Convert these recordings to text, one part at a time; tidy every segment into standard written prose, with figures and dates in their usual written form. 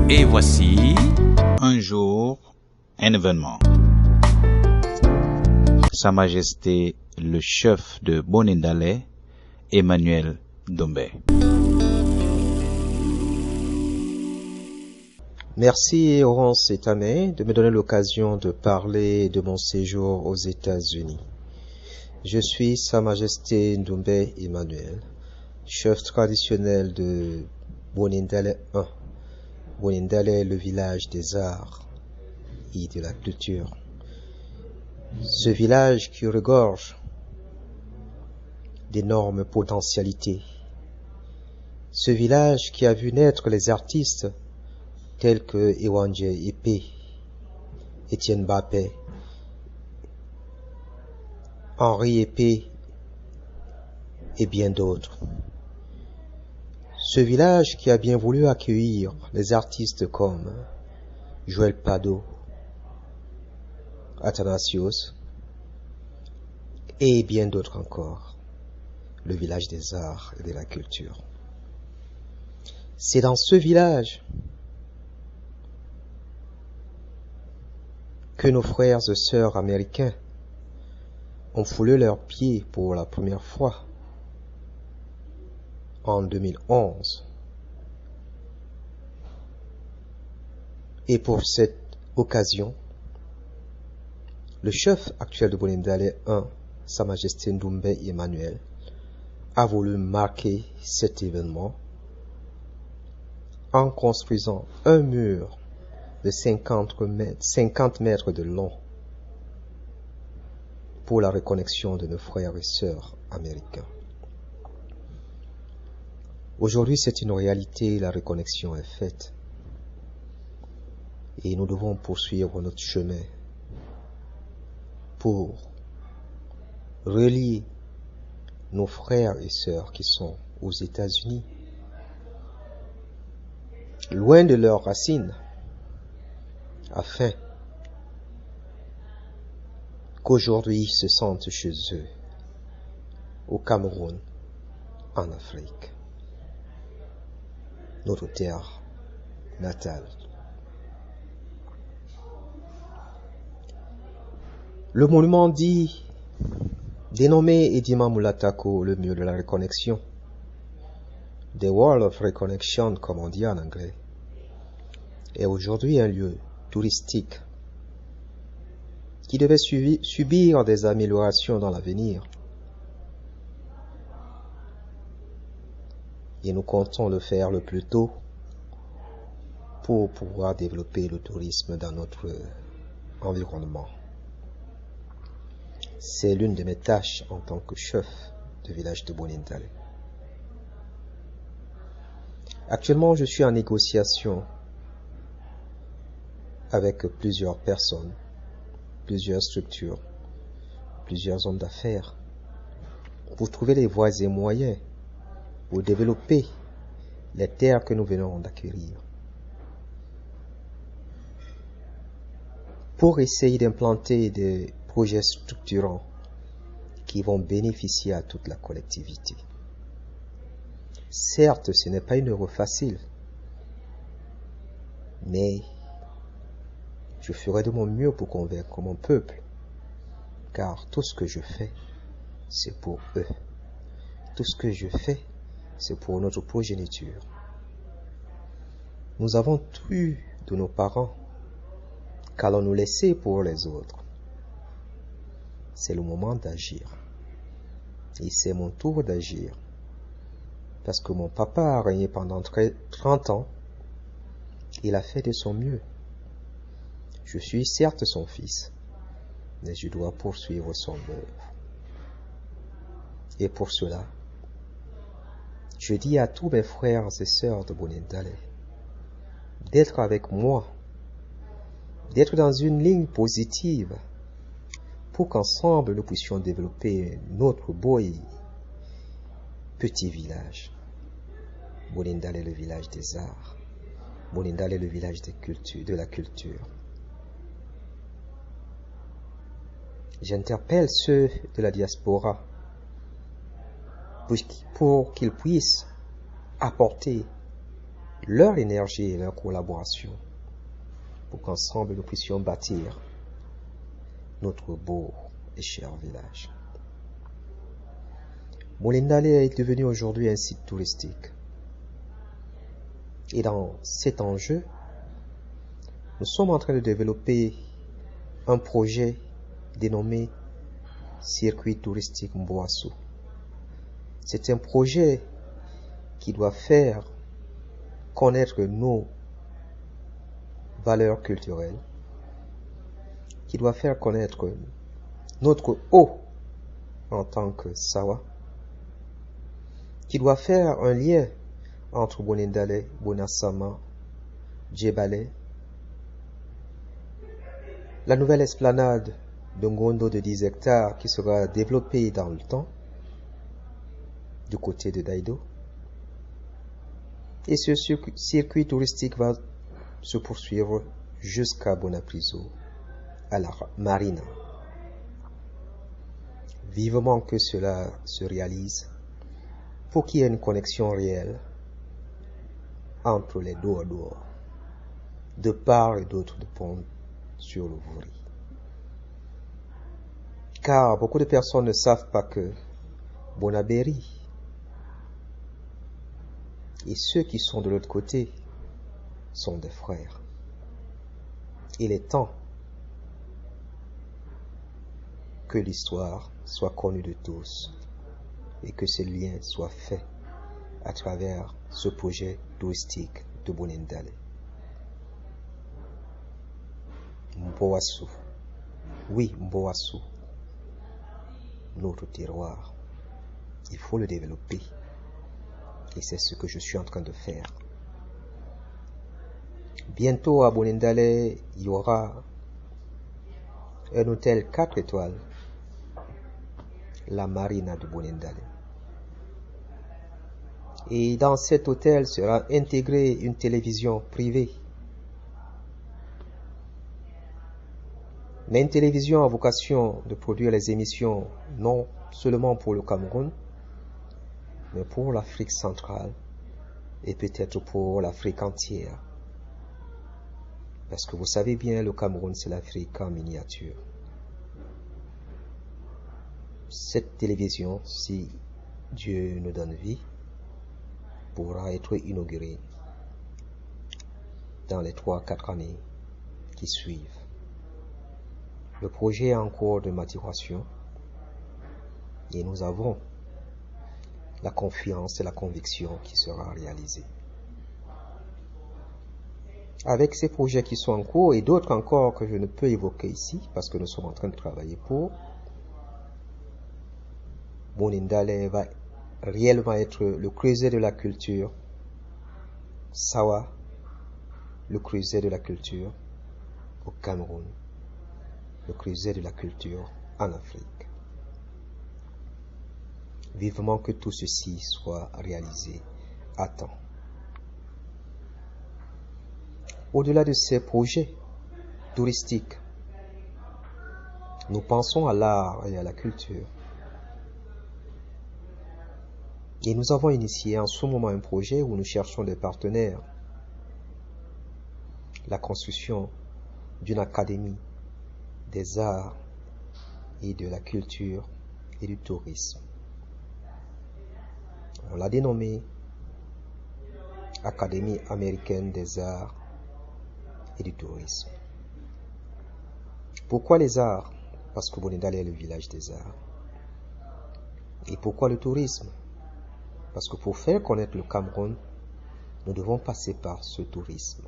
Et voici un jour, un événement. Sa Majesté le chef de Bonindale, Emmanuel Ndombé. Merci Laurence Etamé de me donner l'occasion de parler de mon séjour aux États-Unis. Je suis Sa Majesté Ndombé Emmanuel, chef traditionnel de Bonindale 1. Bonindale est le village des arts et de la culture. Ce village qui regorge d'énormes potentialités. Ce village qui a vu naître les artistes tels que Ewanje Epé, Étienne Bappé, Henri Epé et bien d'autres. Ce village qui a bien voulu accueillir les artistes comme Joël Pado, Athanasios et bien d'autres encore. Le village des arts et de la culture. C'est dans ce village que nos frères et sœurs américains ont foulé leurs pieds pour la première fois en 2011. Et pour cette occasion, le chef actuel de Bonindale 1, Sa Majesté Ndombé Emmanuel, a voulu marquer cet événement en construisant un mur de 50 mètres de long pour la reconnexion de nos frères et sœurs américains. Aujourd'hui, c'est une réalité, la reconnexion est faite. Et nous devons poursuivre notre chemin pour relier nos frères et sœurs qui sont aux États-Unis, loin de leurs racines, afin qu'aujourd'hui ils se sentent chez eux, au Cameroun, en Afrique, notre terre natale. Le monument dénommé Edima Mulatako, le mur de la reconnexion, The Wall of Reconnection, comme on dit en anglais, est aujourd'hui un lieu touristique qui devait subir des améliorations dans l'avenir. Et nous comptons le faire le plus tôt pour pouvoir développer le tourisme dans notre environnement. C'est l'une de mes tâches en tant que chef de village de Bonindale. Actuellement, je suis en négociation avec plusieurs personnes, plusieurs structures, plusieurs hommes d'affaires, pour trouver les voies et moyens pour développer les terres que nous venons d'acquérir, pour essayer d'implanter des projets structurants qui vont bénéficier à toute la collectivité. Certes, ce n'est pas une œuvre facile, mais je ferai de mon mieux pour convaincre mon peuple, car tout ce que je fais, c'est pour eux. Tout ce que je fais, c'est pour notre progéniture. Nous avons tout eu de nos parents, qu'allons-nous laisser pour les autres? C'est le moment d'agir. Et c'est mon tour d'agir. Parce que mon papa a régné pendant 30 ans. Il a fait de son mieux. Je suis certes son fils, mais je dois poursuivre son œuvre. Et pour cela, je dis à tous mes frères et sœurs de Bonindale d'être avec moi, d'être dans une ligne positive, pour qu'ensemble nous puissions développer notre beau et petit village. Bonindale est le village des arts. Bonindale est le village de la culture. J'interpelle ceux de la diaspora pour qu'ils puissent apporter leur énergie et leur collaboration pour qu'ensemble nous puissions bâtir notre beau et cher village. Bolindale est devenu aujourd'hui un site touristique. Et dans cet enjeu, nous sommes en train de développer un projet dénommé Circuit touristique Mboassou. C'est un projet qui doit faire connaître nos valeurs culturelles, qui doit faire connaître notre eau en tant que Sawa, qui doit faire un lien entre Bolindale, Bonasama, Djebale, la nouvelle esplanade de Ngondo de 10 hectares qui sera développée dans le temps du côté de Daido. Et ce circuit touristique va se poursuivre jusqu'à Bonapriso, à la marina. Vivement que cela se réalise pour qu'il y ait une connexion réelle entre les deux à deux, de part et d'autre de pont sur le Vouri. Car beaucoup de personnes ne savent pas que Bonabéry et ceux qui sont de l'autre côté sont des frères. Il est temps que l'histoire soit connue de tous et que ce lien soit fait à travers ce projet touristique de Bolindale. Mboassou, oui, Mboassou, notre terroir, il faut le développer. Et c'est ce que je suis en train de faire. Bientôt à Bolindale, il y aura un hôtel 4 étoiles, la Marina de Bolindale. Et dans cet hôtel sera intégrée une télévision privée. Mais une télévision a vocation de produire les émissions non seulement pour le Cameroun, mais pour l'Afrique centrale et peut-être pour l'Afrique entière. Parce que vous savez bien, le Cameroun, c'est l'Afrique en miniature. Cette télévision, si Dieu nous donne vie, pourra être inaugurée dans les 3-4 années qui suivent. Le projet est en cours de maturation et nous avons la confiance et la conviction qui sera réalisée. Avec ces projets qui sont en cours et d'autres encore que je ne peux évoquer ici parce que nous sommes en train de travailler pour, Bolindale va réellement être le creuset de la culture Sawa, le creuset de la culture au Cameroun, le creuset de la culture en Afrique. Vivement que tout ceci soit réalisé à temps. Au-delà de ces projets touristiques, nous pensons à l'art et à la culture. Et nous avons initié en ce moment un projet où nous cherchons des partenaires. La construction d'une académie des arts et de la culture et du tourisme. On l'a dénommée Académie américaine des arts et du tourisme. Pourquoi les arts? Parce que Bolindale est le village des arts. Et pourquoi le tourisme? Parce que pour faire connaître le Cameroun, nous devons passer par ce tourisme.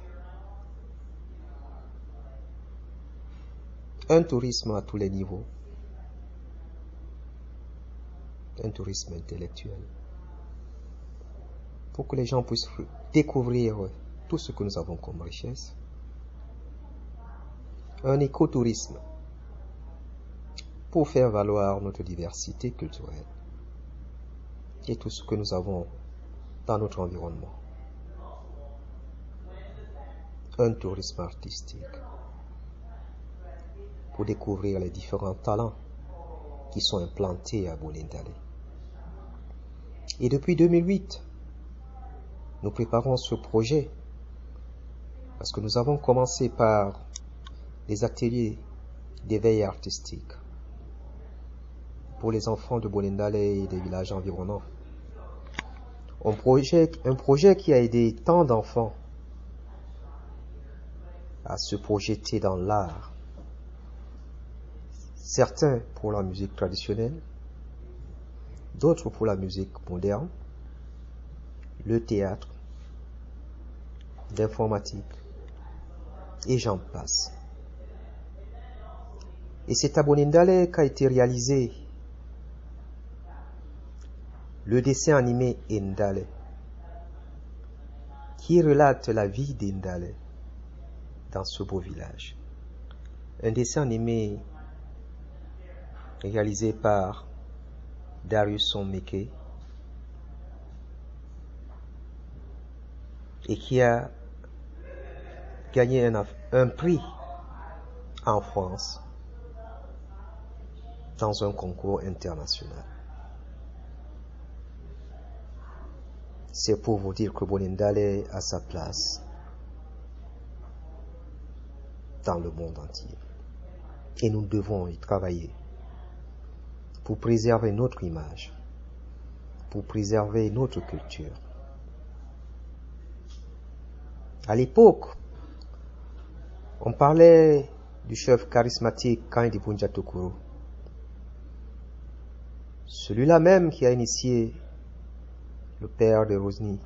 Un tourisme à tous les niveaux. Un tourisme intellectuel. Pour que les gens puissent découvrir tout ce que nous avons comme richesse. Un écotourisme. Pour faire valoir notre diversité culturelle. Et tout ce que nous avons dans notre environnement. Un tourisme artistique pour découvrir les différents talents qui sont implantés à Bolindale. Et depuis 2008, nous préparons ce projet parce que nous avons commencé par des ateliers d'éveil artistique pour les enfants de Bolindale et des villages environnants. Un projet qui a aidé tant d'enfants à se projeter dans l'art. Certains pour la musique traditionnelle, d'autres pour la musique moderne, le théâtre, l'informatique, et j'en passe. Et c'est à Bolindale qu'a été réalisé le dessin animé Ndale, qui relate la vie d'Ndale dans ce beau village. Un dessin animé réalisé par Darius Sommeke et qui a gagné un prix en France dans un concours international. C'est pour vous dire que Bolindale a sa place dans le monde entier. Et nous devons y travailler pour préserver notre image, pour préserver notre culture. À l'époque, on parlait du chef charismatique Kennedy Punjatokoro, celui-là même qui a initié le père de Rosny,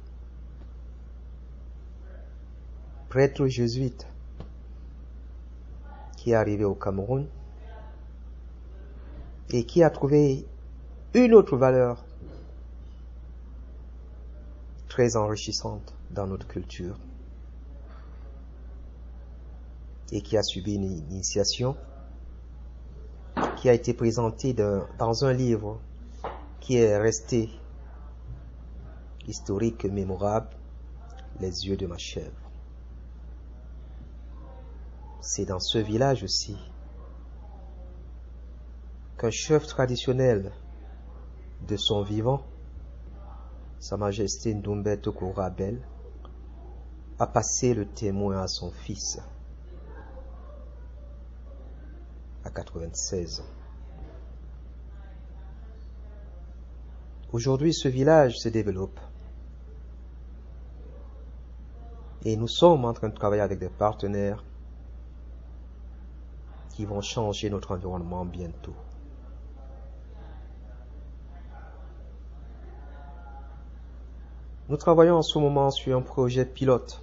prêtre jésuite qui est arrivé au Cameroun et qui a trouvé une autre valeur très enrichissante dans notre culture et qui a subi une initiation qui a été présentée dans un livre qui est resté historique et mémorable, Les yeux de ma chèvre. C'est dans ce village aussi qu'un chef traditionnel de son vivant, Sa Majesté Ndoumbé Tokoro Abel, a passé le témoin à son fils à 96 ans. Aujourd'hui, ce village se développe et nous sommes en train de travailler avec des partenaires qui vont changer notre environnement bientôt. Nous travaillons en ce moment sur un projet pilote,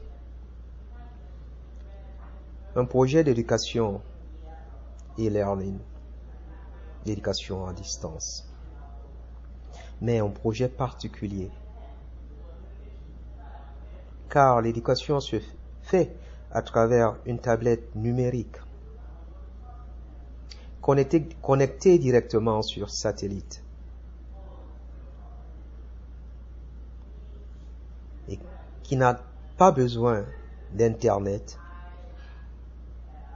un projet d'éducation e-learning, d'éducation à distance, mais un projet particulier, car l'éducation se fait à travers une tablette numérique connectée directement sur satellite et qui n'a pas besoin d'Internet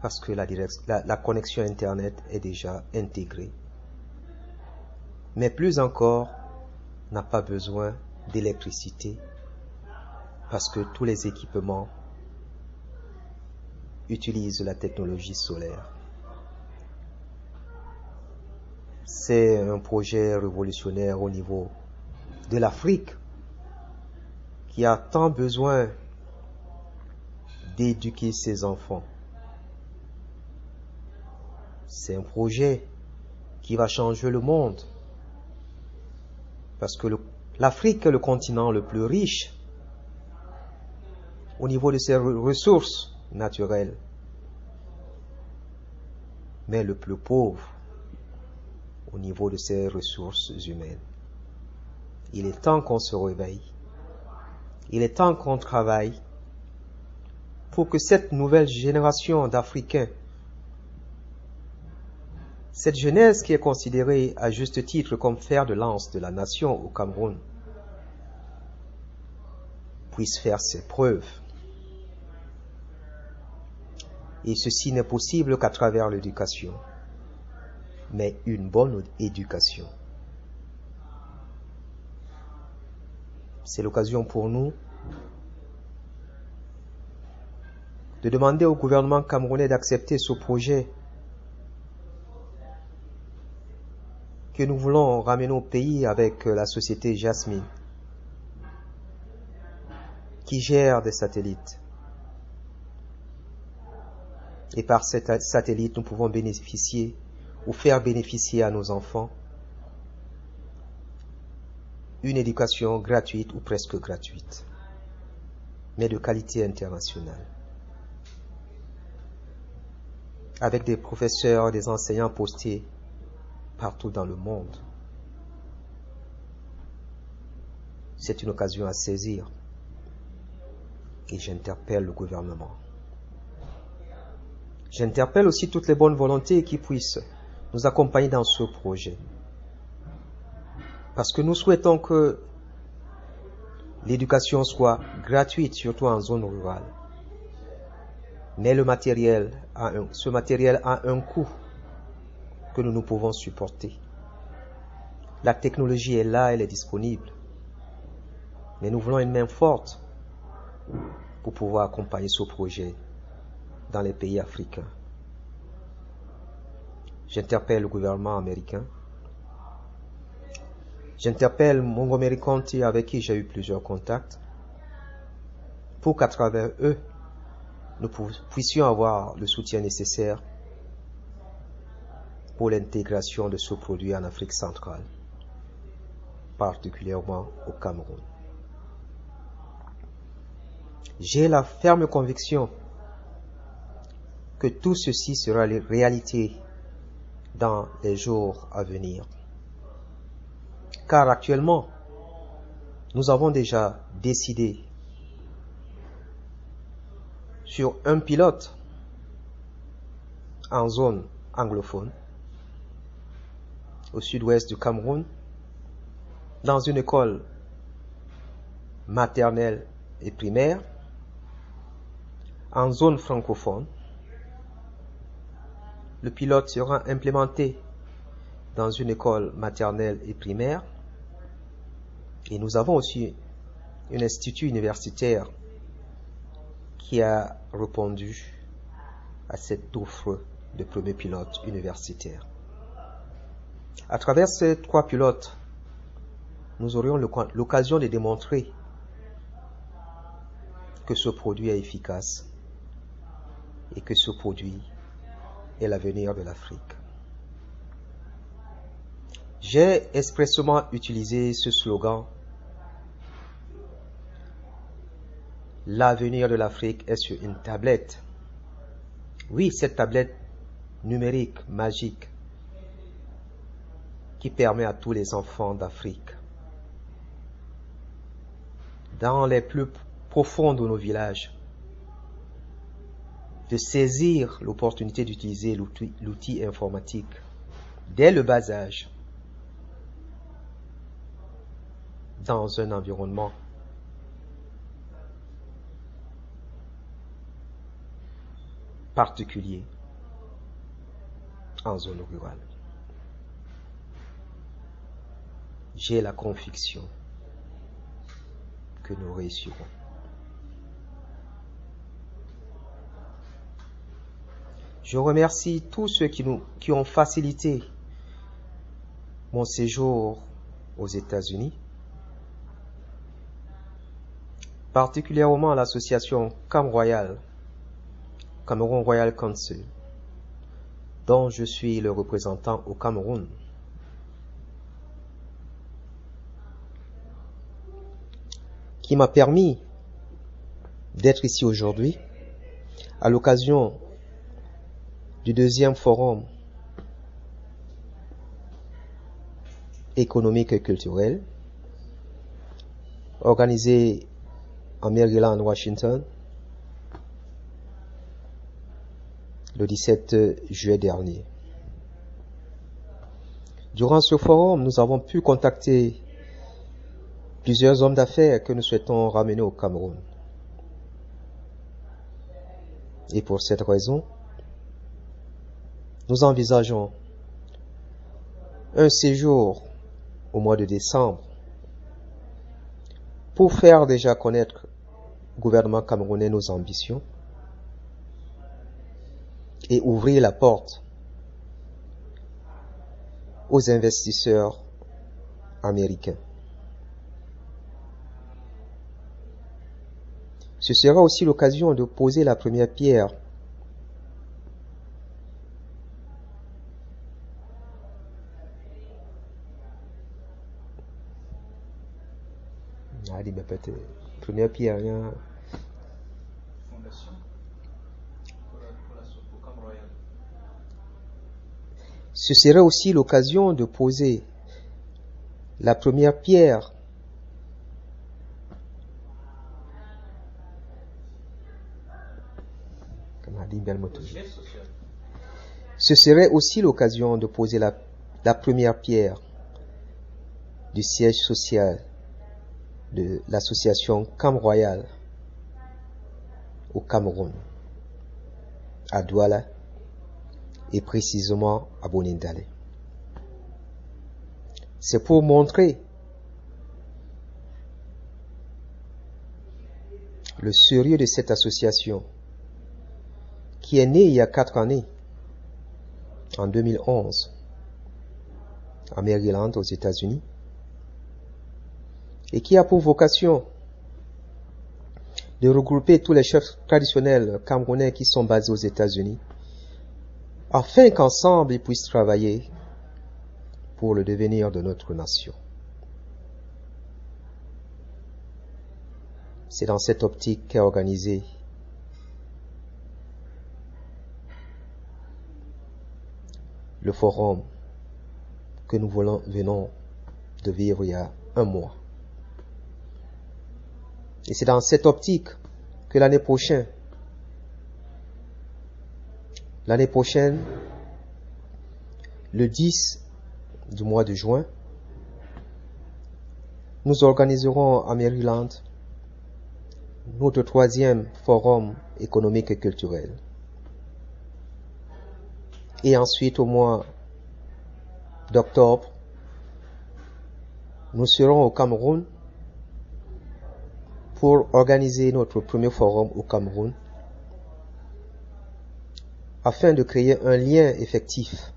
parce que la connexion Internet est déjà intégrée. Mais plus encore, n'a pas besoin d'électricité parce que tous les équipements utilisent la technologie solaire. C'est un projet révolutionnaire au niveau de l'Afrique qui a tant besoin d'éduquer ses enfants. C'est un projet qui va changer le monde parce que l'Afrique est le continent le plus riche au niveau de ses ressources naturelles, mais le plus pauvre au niveau de ses ressources humaines. Il est temps qu'on se réveille. Il est temps qu'on travaille pour que cette nouvelle génération d'Africains, cette jeunesse qui est considérée à juste titre comme fer de lance de la nation au Cameroun, puisse faire ses preuves. Et ceci n'est possible qu'à travers l'éducation, mais une bonne éducation. C'est l'occasion pour nous de demander au gouvernement camerounais d'accepter ce projet que nous voulons ramener au pays avec la société Jasmine, qui gère des satellites. Et par ces satellites, nous pouvons bénéficier ou faire bénéficier à nos enfants une éducation gratuite ou presque gratuite, mais de qualité internationale, avec des professeurs, des enseignants postés partout dans le monde. C'est une occasion à saisir et j'interpelle le gouvernement. J'interpelle aussi toutes les bonnes volontés qui puissent nous accompagner dans ce projet. Parce que nous souhaitons que l'éducation soit gratuite, surtout en zone rurale. Mais ce matériel a un coût que nous pouvons supporter. La technologie est là, elle est disponible. Mais nous voulons une main forte pour pouvoir accompagner ce projet dans les pays africains. J'interpelle le gouvernement américain. J'interpelle Montgomery County avec qui j'ai eu plusieurs contacts pour qu'à travers eux, nous puissions avoir le soutien nécessaire pour l'intégration de ce produit en Afrique centrale, particulièrement au Cameroun. J'ai la ferme conviction que tout ceci sera réalité dans les jours à venir. Car actuellement, nous avons déjà décidé sur un pilote en zone anglophone, au sud-ouest du Cameroun, dans une école maternelle et primaire, en zone francophone. Le pilote sera implémenté dans une école maternelle et primaire. Et nous avons aussi un institut universitaire qui a répondu à cette offre de premier pilote universitaire. À travers ces 3 pilotes, nous aurions l'occasion de démontrer que ce produit est efficace et que ce produit est l'avenir de l'Afrique. J'ai expressément utilisé ce slogan « L'avenir de l'Afrique est sur une tablette ». Oui, cette tablette numérique, magique, qui permet à tous les enfants d'Afrique, dans les plus profonds de nos villages, de saisir l'opportunité d'utiliser l'outil informatique dès le bas âge, dans un environnement particulier en zone rurale. J'ai la conviction que nous réussirons. Je remercie tous ceux qui ont facilité mon séjour aux États-Unis, particulièrement l'association Cameroun Royal Council, dont je suis le représentant au Cameroun. Qui m'a permis d'être ici aujourd'hui à l'occasion du 2e forum économique et culturel organisé en Maryland, Washington, le 17 juillet dernier. Durant ce forum, nous avons pu contacter plusieurs hommes d'affaires que nous souhaitons ramener au Cameroun. Et pour cette raison, nous envisageons un séjour au mois de décembre pour faire déjà connaître au gouvernement camerounais nos ambitions et ouvrir la porte aux investisseurs américains. Ce sera aussi l'occasion de poser la première pierre première pierre, ce serait aussi l'occasion de poser la première pierre ce serait aussi l'occasion de poser la première pierre du siège social de l'association Cam Royal au Cameroun, à Douala et précisément à Bonindale. C'est pour montrer le sérieux de cette association qui est née il y a 4 années, en 2011, à Maryland, aux États-Unis, et qui a pour vocation de regrouper tous les chefs traditionnels camerounais qui sont basés aux États-Unis, afin qu'ensemble ils puissent travailler pour le devenir de notre nation. C'est dans cette optique qu'est organisé le forum que nous venons de vivre il y a 1 mois. Et c'est dans cette optique que l'année prochaine, le 10 du mois de juin, nous organiserons à Maryland notre 3e forum économique et culturel. Et ensuite, au mois d'octobre, nous serons au Cameroun pour organiser notre premier forum au Cameroun, afin de créer un lien effectif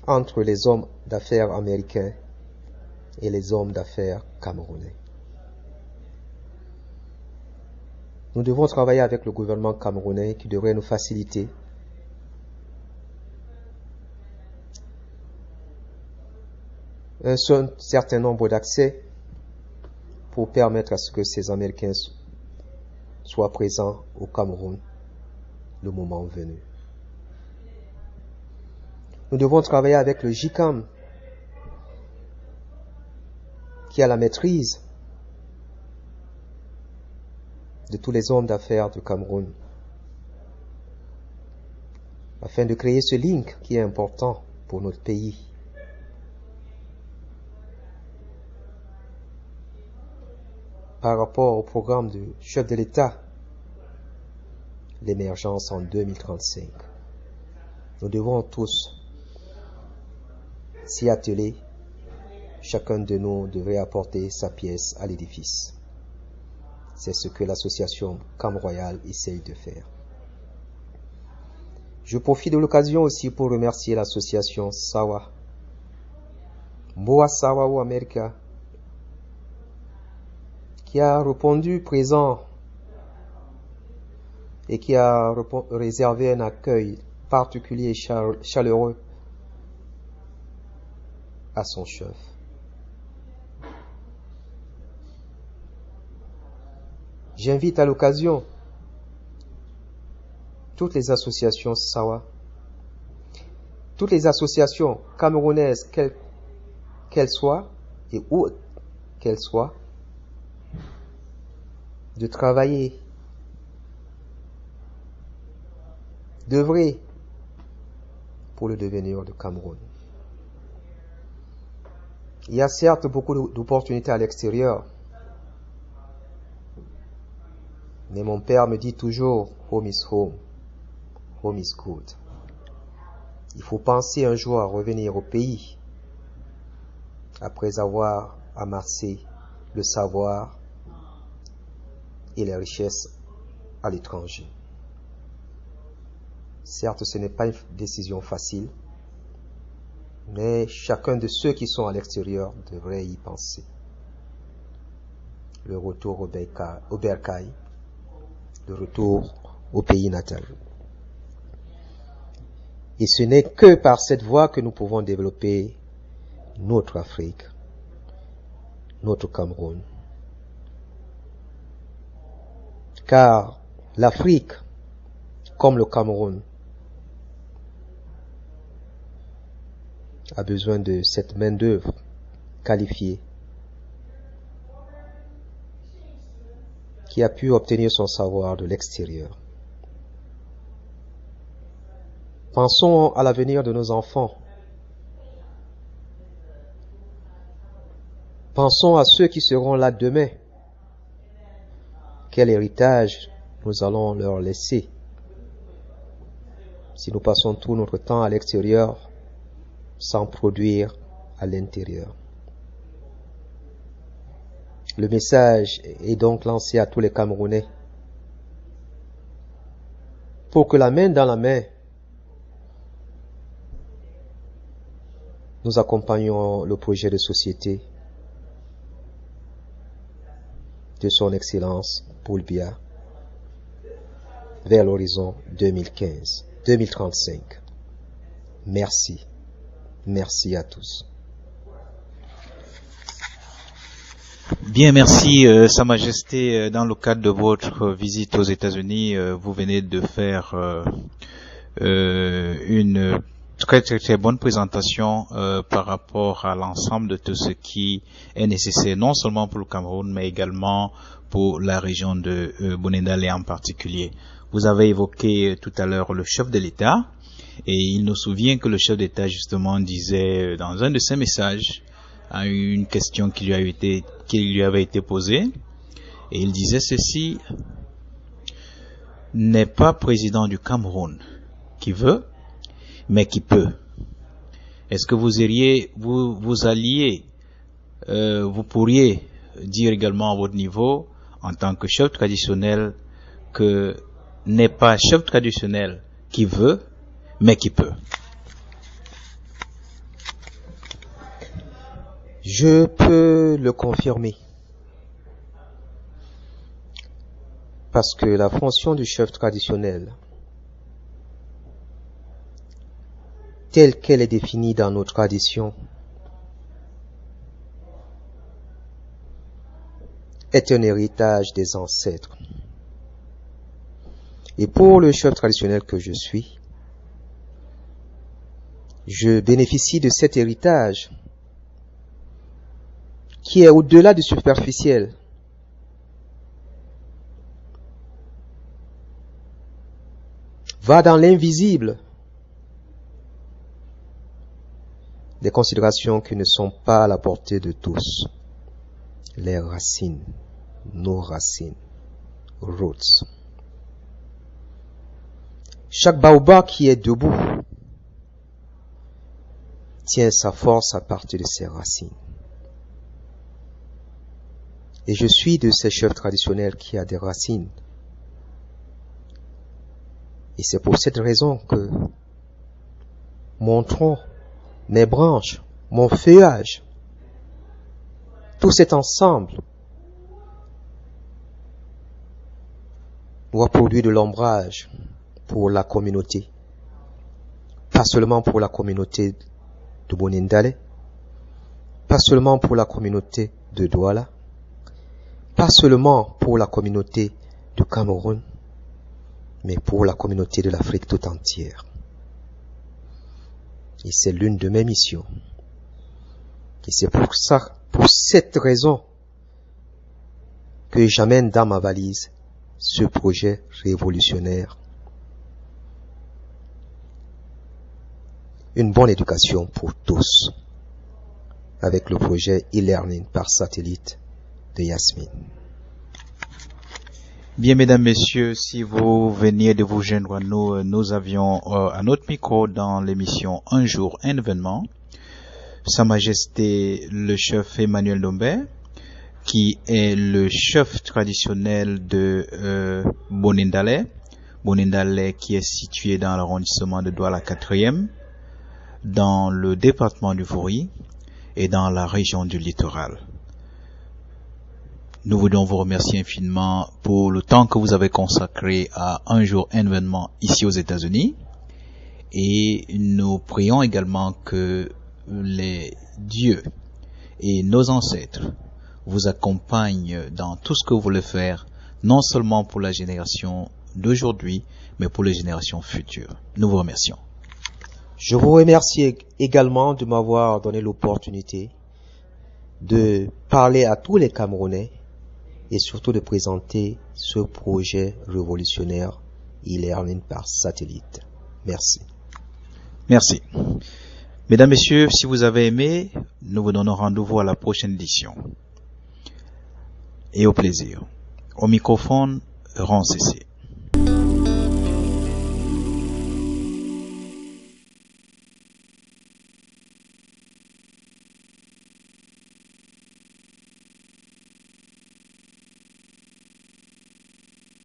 entre les hommes d'affaires américains et les hommes d'affaires camerounais. Nous devons travailler avec le gouvernement camerounais qui devrait nous faciliter un certain nombre d'accès pour permettre à ce que ces Américains soient présents au Cameroun le moment venu. Nous devons travailler avec le JICAM qui a la maîtrise de tous les hommes d'affaires du Cameroun afin de créer ce link qui est important pour notre pays. Par rapport au programme du chef de l'État, l'émergence en 2035. Nous devons tous s'y atteler. Chacun de nous devrait apporter sa pièce à l'édifice. C'est ce que l'association Cam Royal essaye de faire. Je profite de l'occasion aussi pour remercier l'association Sawa, Mboa Sawa ou America, qui a répondu présent et qui a réservé un accueil particulier et chaleureux à son chef. J'invite à l'occasion toutes les associations Sawa, toutes les associations camerounaises, qu'elles soient et où qu'elles soient, de travailler, d'œuvrer pour le devenir du Cameroun. Il y a certes beaucoup d'opportunités à l'extérieur, mais mon père me dit toujours « Home is home, home is good ». Il faut penser un jour à revenir au pays après avoir amassé le savoir et les richesses à l'étranger. Certes, ce n'est pas une décision facile, mais chacun de ceux qui sont à l'extérieur devrait y penser. Le retour au bercail, le retour au pays natal. Et ce n'est que par cette voie que nous pouvons développer notre Afrique, notre Cameroun. Car l'Afrique, comme le Cameroun, a besoin de cette main-d'œuvre qualifiée qui a pu obtenir son savoir de l'extérieur. Pensons à l'avenir de nos enfants. Pensons à ceux qui seront là demain. Quel héritage nous allons leur laisser si nous passons tout notre temps à l'extérieur sans produire à l'intérieur? Le message est donc lancé à tous les Camerounais pour que la main dans la main, nous accompagnons le projet de société de son Excellence Paul Biya vers l'horizon 2035. Merci. Merci à tous. Bien, merci, Sa Majesté. Dans le cadre de votre visite aux États-Unis, vous venez de faire une très bonne présentation par rapport à l'ensemble de tout ce qui est nécessaire, non seulement pour le Cameroun, mais également pour la région de Bonendale en particulier. Vous avez évoqué tout à l'heure le chef de l'État, et il nous souvient que le chef d'État justement disait dans un de ses messages à une question qui lui avait été posée, et il disait ceci: n'est pas président du Cameroun qui veut, mais qui peut. Est-ce que vous pourriez dire également à votre niveau, en tant que chef traditionnel, que n'est pas chef traditionnel qui veut, mais qui peut? Je peux le confirmer. Parce que la fonction du chef traditionnel, telle qu'elle est définie dans nos traditions, est un héritage des ancêtres. Et pour le chef traditionnel que je suis, je bénéficie de cet héritage qui est au-delà du superficiel. Va dans l'invisible. Des considérations qui ne sont pas à la portée de tous. Les racines, nos racines, roots. Chaque baobab qui est debout tient sa force à partir de ses racines. Et je suis de ces chefs traditionnels qui a des racines. Et c'est pour cette raison que mon tronc, mes branches, mon feuillage, tout cet ensemble doit produire de l'ombrage pour la communauté. Pas seulement pour la communauté de Bonendale, pas seulement pour la communauté de Douala, pas seulement pour la communauté du Cameroun, mais pour la communauté de l'Afrique tout entière. Et c'est l'une de mes missions. Et c'est pour cette raison, que j'amène dans ma valise ce projet révolutionnaire. Une bonne éducation pour tous, avec le projet e-learning par satellite de Yasmine. Bien, mesdames, messieurs, si vous veniez de vous joindre à nous, nous avions à notre micro dans l'émission Un jour, un événement, Sa Majesté le chef Emmanuel Ndombé, qui est le chef traditionnel de Bonendale, Bonindale qui est situé dans l'arrondissement de Douala 4e, dans le département du Fourie et dans la région du littoral. Nous voulons vous remercier infiniment pour le temps que vous avez consacré à un jour événement ici aux États-Unis. Et nous prions également que les dieux et nos ancêtres vous accompagnent dans tout ce que vous voulez faire, non seulement pour la génération d'aujourd'hui, mais pour les générations futures. Nous vous remercions. Je vous remercie également de m'avoir donné l'opportunité de parler à tous les Camerounais et surtout de présenter ce projet révolutionnaire e-learning par satellite. Merci. Merci. Mesdames, Messieurs, si vous avez aimé, nous vous donnons rendez-vous à la prochaine édition. Et au plaisir. Au microphone, Ron Cessé.